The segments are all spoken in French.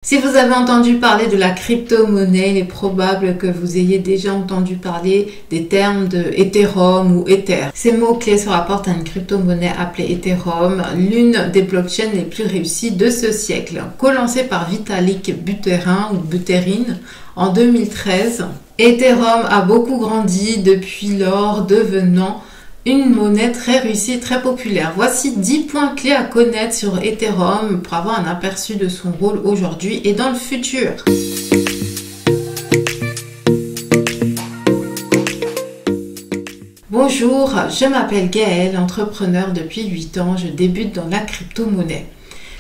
Si vous avez entendu parler de la crypto-monnaie, il est probable que vous ayez déjà entendu parler des termes de Ethereum ou Ether. Ces mots-clés se rapportent à une crypto-monnaie appelée Ethereum, l'une des blockchains les plus réussies de ce siècle. Co-lancée par Vitalik Buterin ou Buterin en 2013, Ethereum a beaucoup grandi depuis lors, devenant une monnaie très réussie et très populaire. Voici 10 points clés à connaître sur Ethereum pour avoir un aperçu de son rôle aujourd'hui et dans le futur. Bonjour, je m'appelle Gaëlle, entrepreneur depuis 8 ans, je débute dans la crypto-monnaie.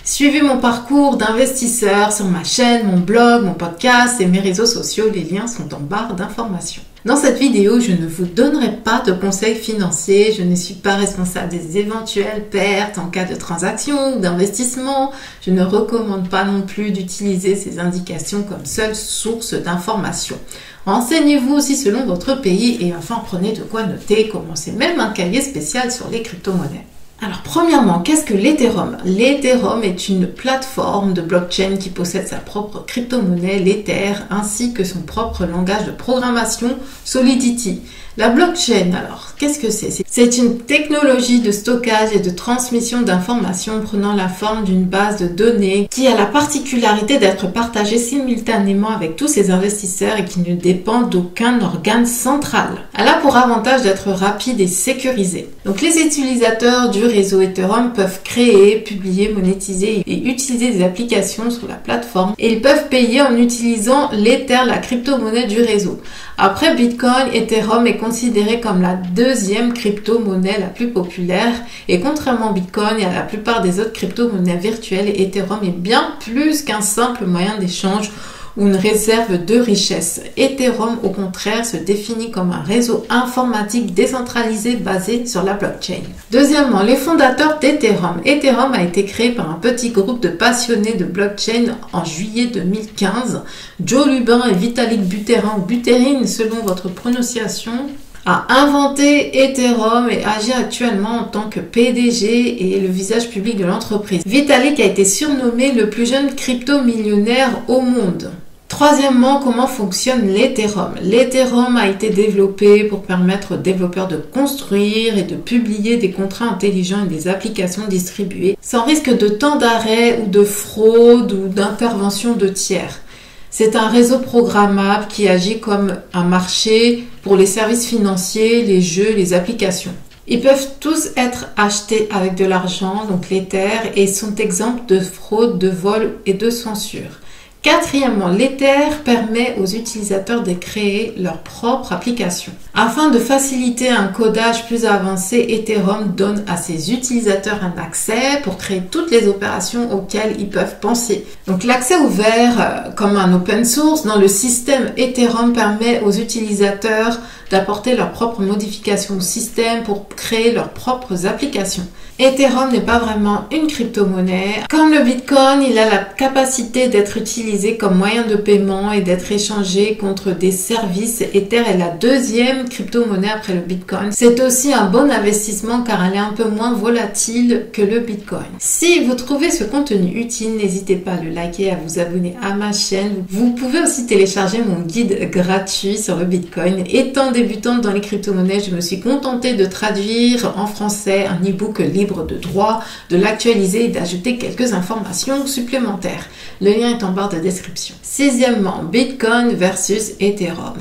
Suivez mon parcours d'investisseur sur ma chaîne, mon blog, mon podcast et mes réseaux sociaux, les liens sont en barre d'informations. Dans cette vidéo, je ne vous donnerai pas de conseils financiers, je ne suis pas responsable des éventuelles pertes en cas de transaction ou d'investissement. Je ne recommande pas non plus d'utiliser ces indications comme seule source d'information. Renseignez-vous aussi selon votre pays et enfin prenez de quoi noter, commencez même un cahier spécial sur les crypto-monnaies. Alors premièrement, qu'est-ce que l'Ethereum? L'Ethereum est une plateforme de blockchain qui possède sa propre crypto-monnaie, l'Ether, ainsi que son propre langage de programmation, Solidity. La blockchain, alors, qu'est-ce que c'est? C'est une technologie de stockage et de transmission d'informations prenant la forme d'une base de données qui a la particularité d'être partagée simultanément avec tous ses investisseurs et qui ne dépend d'aucun organe central. Elle a pour avantage d'être rapide et sécurisée. Donc les utilisateurs du réseau Ethereum peuvent créer, publier, monétiser et utiliser des applications sur la plateforme et ils peuvent payer en utilisant l'Ether, la crypto-monnaie du réseau. Après Bitcoin, Ethereum est considéré comme la deuxième crypto-monnaie la plus populaire et contrairement à Bitcoin et à la plupart des autres crypto-monnaies virtuelles, Ethereum est bien plus qu'un simple moyen d'échange ou une réserve de richesse. Ethereum, au contraire, se définit comme un réseau informatique décentralisé basé sur la blockchain. Deuxièmement, les fondateurs d'Ethereum. Ethereum a été créé par un petit groupe de passionnés de blockchain en juillet 2015. Joe Lubin et Vitalik Buterin ou Buterin, selon votre prononciation, a inventé Ethereum et agit actuellement en tant que PDG et le visage public de l'entreprise. Vitalik a été surnommé le plus jeune crypto-millionnaire au monde. Troisièmement, comment fonctionne l'Ethereum? L'Ethereum a été développé pour permettre aux développeurs de construire et de publier des contrats intelligents et des applications distribuées sans risque de temps d'arrêt ou de fraude ou d'intervention de tiers. C'est un réseau programmable qui agit comme un marché pour les services financiers, les jeux, les applications. Ils peuvent tous être achetés avec de l'argent, donc l'Ether, et sont exempts de fraude, de vol et de censure. Quatrièmement, l'Ether permet aux utilisateurs de créer leur propre application. Afin de faciliter un codage plus avancé, Ethereum donne à ses utilisateurs un accès pour créer toutes les opérations auxquelles ils peuvent penser. Donc l'accès ouvert comme un open source dans le système Ethereum permet aux utilisateurs d'apporter leurs propres modifications au système pour créer leurs propres applications. Ethereum n'est pas vraiment une crypto-monnaie. Comme le Bitcoin, il a la capacité d'être utilisé comme moyen de paiement et d'être échangé contre des services. Ether est la deuxième crypto-monnaie après le Bitcoin. C'est aussi un bon investissement car elle est un peu moins volatile que le Bitcoin. Si vous trouvez ce contenu utile, n'hésitez pas à le liker et à vous abonner à ma chaîne. Vous pouvez aussi télécharger mon guide gratuit sur le Bitcoin. Étant débutante dans les crypto-monnaies, je me suis contentée de traduire en français un e-book libre de droit, de l'actualiser et d'ajouter quelques informations supplémentaires. Le lien est en barre de description. Sixièmement, Bitcoin versus Ethereum.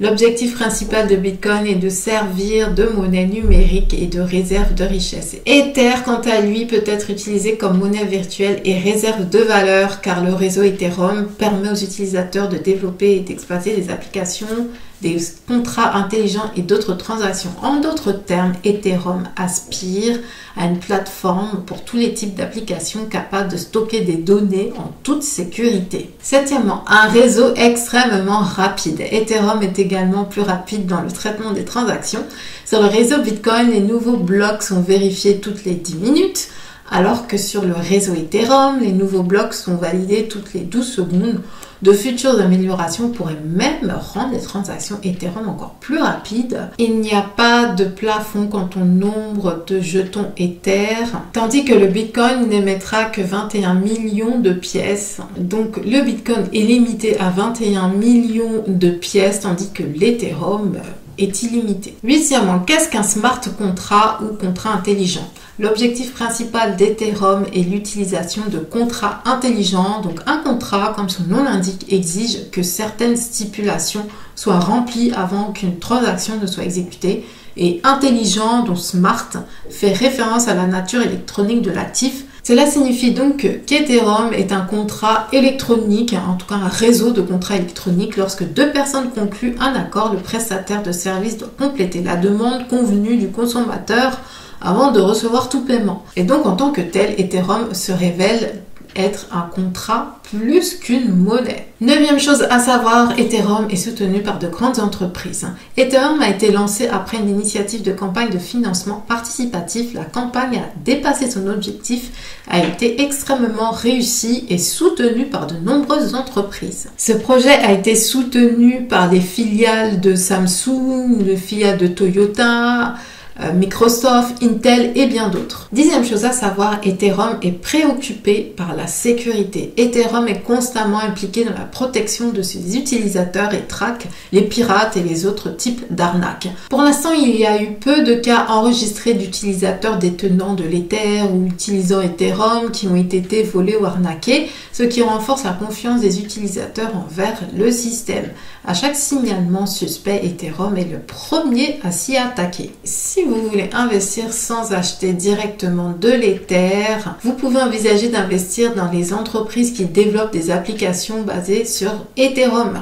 L'objectif principal de Bitcoin est de servir de monnaie numérique et de réserve de richesse. Ether, quant à lui, peut être utilisé comme monnaie virtuelle et réserve de valeur car le réseau Ethereum permet aux utilisateurs de développer et d'exploiter des applications, des contrats intelligents et d'autres transactions. En d'autres termes, Ethereum aspire à une plateforme pour tous les types d'applications capables de stocker des données en toute sécurité. Septièmement, un réseau extrêmement rapide. Ethereum est également plus rapide dans le traitement des transactions. Sur le réseau Bitcoin, les nouveaux blocs sont vérifiés toutes les 10 minutes. alors que sur le réseau Ethereum, les nouveaux blocs sont validés toutes les 12 secondes. De futures améliorations pourraient même rendre les transactions Ethereum encore plus rapides. Il n'y a pas de plafond quant au nombre de jetons Ether, tandis que le Bitcoin n'émettra que 21 millions de pièces. Donc le Bitcoin est limité à 21 millions de pièces, tandis que l'Ethereum est illimité. Huitièmement, qu'est-ce qu'un smart contract ou contrat intelligent? L'objectif principal d'Ethereum est l'utilisation de contrats intelligents. Donc un contrat, comme son nom l'indique, exige que certaines stipulations soient remplies avant qu'une transaction ne soit exécutée. Et intelligent, dont smart, fait référence à la nature électronique de l'actif. Cela signifie donc qu'Ethereum est un contrat électronique, en tout cas un réseau de contrats électroniques. Lorsque deux personnes concluent un accord, le prestataire de service doit compléter la demande convenue du consommateur avant de recevoir tout paiement. Et donc en tant que tel, Ethereum se révèle être un contrat plus qu'une monnaie. Neuvième chose à savoir, Ethereum est soutenu par de grandes entreprises. Ethereum a été lancé après une initiative de campagne de financement participatif. La campagne a dépassé son objectif, a été extrêmement réussie et soutenue par de nombreuses entreprises. Ce projet a été soutenu par des filiales de Samsung, des filiales de Toyota, Microsoft, Intel et bien d'autres. Dixième chose à savoir, Ethereum est préoccupé par la sécurité. Ethereum est constamment impliqué dans la protection de ses utilisateurs et traque les pirates et les autres types d'arnaques. Pour l'instant, il y a eu peu de cas enregistrés d'utilisateurs détenant de l'Ether ou utilisant Ethereum qui ont été volés ou arnaqués, ce qui renforce la confiance des utilisateurs envers le système. À chaque signalement suspect, Ethereum est le premier à s'y attaquer. Si vous voulez investir sans acheter directement de l'Ether, vous pouvez envisager d'investir dans les entreprises qui développent des applications basées sur Ethereum.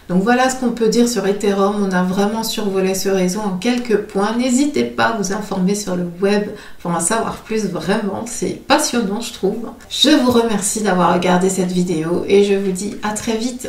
Donc voilà ce qu'on peut dire sur Ethereum. On a vraiment survolé ce réseau en quelques points. N'hésitez pas à vous informer sur le web pour en savoir plus. Vraiment, c'est passionnant, je trouve. Je vous remercie d'avoir regardé cette vidéo et je vous dis à très vite.